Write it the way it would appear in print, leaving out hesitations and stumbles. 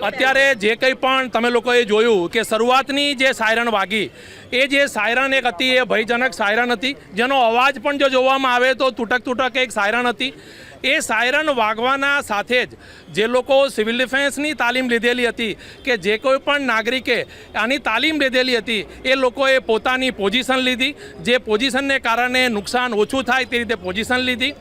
અત્યારે જે કંઈ પણ તમે લોકોએ જોયું કે શરૂઆતની જે સાયરન વાગી એ જે સાયરન એક હતી એ ભયજનક સાયરન હતી, જેનો અવાજ પણ જો જોવામાં આવે તો તૂટક એક સાયરન હતી। એ સાયરન વાગવાના સાથે જ જે લોકો સિવિલ ડિફેન્સની તાલીમ લીધેલી હતી કે જે કોઈ પણ નાગરિકે આની તાલીમ લીધેલી હતી એ લોકોએ પોતાની પોઝિશન લીધી, જે પોઝિશનને કારણે નુકસાન ઓછું થાય તે રીતે પોઝિશન લીધી।